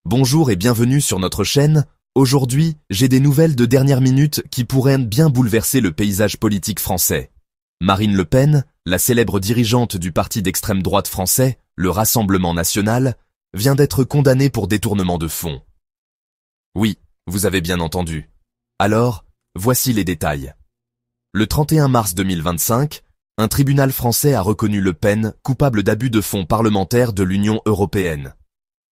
Bonjour et bienvenue sur notre chaîne. Aujourd'hui, j'ai des nouvelles de dernière minute qui pourraient bien bouleverser le paysage politique français. Marine Le Pen, la célèbre dirigeante du parti d'extrême droite français, le Rassemblement national, vient d'être condamnée pour détournement de fonds. Oui, vous avez bien entendu. Alors, voici les détails. Le 31 mars 2025, un tribunal français a reconnu Le Pen coupable d'abus de fonds parlementaires de l'Union européenne.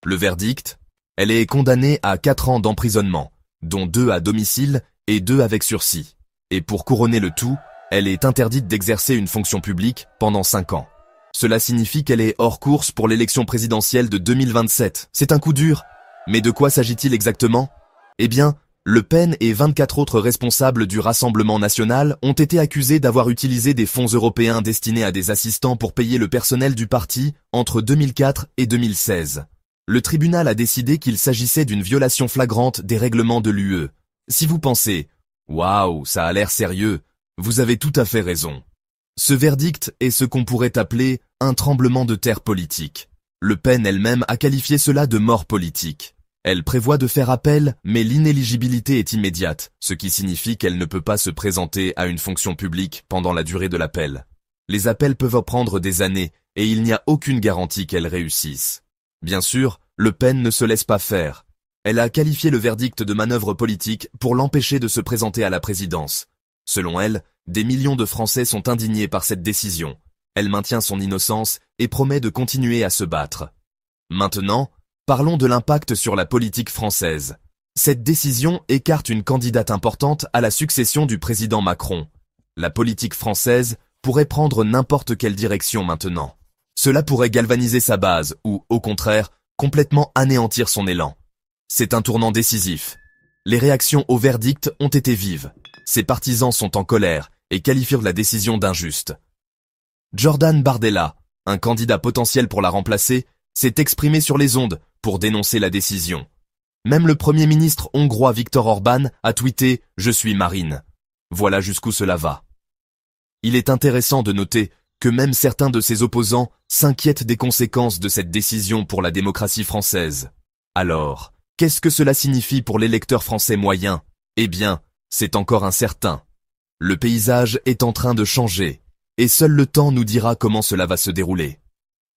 Le verdict ? Elle est condamnée à 4 ans d'emprisonnement, dont 2 à domicile et 2 avec sursis. Et pour couronner le tout, elle est interdite d'exercer une fonction publique pendant 5 ans. Cela signifie qu'elle est hors course pour l'élection présidentielle de 2027. C'est un coup dur. Mais de quoi s'agit-il exactement ? Eh bien, Le Pen et 24 autres responsables du Rassemblement national ont été accusés d'avoir utilisé des fonds européens destinés à des assistants pour payer le personnel du parti entre 2004 et 2016. Le tribunal a décidé qu'il s'agissait d'une violation flagrante des règlements de l'UE. Si vous pensez « Waouh, ça a l'air sérieux », vous avez tout à fait raison. Ce verdict est ce qu'on pourrait appeler un tremblement de terre politique. Le Pen elle-même a qualifié cela de mort politique. Elle prévoit de faire appel, mais l'inéligibilité est immédiate, ce qui signifie qu'elle ne peut pas se présenter à une fonction publique pendant la durée de l'appel. Les appels peuvent prendre des années et il n'y a aucune garantie qu'elles réussissent. Bien sûr, Le Pen ne se laisse pas faire. Elle a qualifié le verdict de manœuvre politique pour l'empêcher de se présenter à la présidence. Selon elle, des millions de Français sont indignés par cette décision. Elle maintient son innocence et promet de continuer à se battre. Maintenant, parlons de l'impact sur la politique française. Cette décision écarte une candidate importante à la succession du président Macron. La politique française pourrait prendre n'importe quelle direction maintenant. Cela pourrait galvaniser sa base ou, au contraire, complètement anéantir son élan. C'est un tournant décisif. Les réactions au verdict ont été vives. Ses partisans sont en colère et qualifient la décision d'injuste. Jordan Bardella, un candidat potentiel pour la remplacer, s'est exprimé sur les ondes pour dénoncer la décision. Même le Premier ministre hongrois Viktor Orban a tweeté « Je suis Marine ». Voilà jusqu'où cela va. Il est intéressant de noter que même certains de ses opposants s'inquiètent des conséquences de cette décision pour la démocratie française. Alors, qu'est-ce que cela signifie pour l'électeur français moyen ? Eh bien, c'est encore incertain. Le paysage est en train de changer, et seul le temps nous dira comment cela va se dérouler.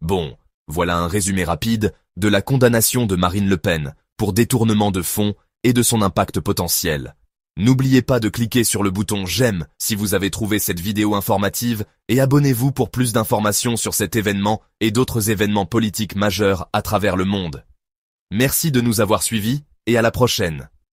Bon, voilà un résumé rapide de la condamnation de Marine Le Pen pour détournement de fonds et de son impact potentiel. N'oubliez pas de cliquer sur le bouton j'aime si vous avez trouvé cette vidéo informative et abonnez-vous pour plus d'informations sur cet événement et d'autres événements politiques majeurs à travers le monde. Merci de nous avoir suivis et à la prochaine.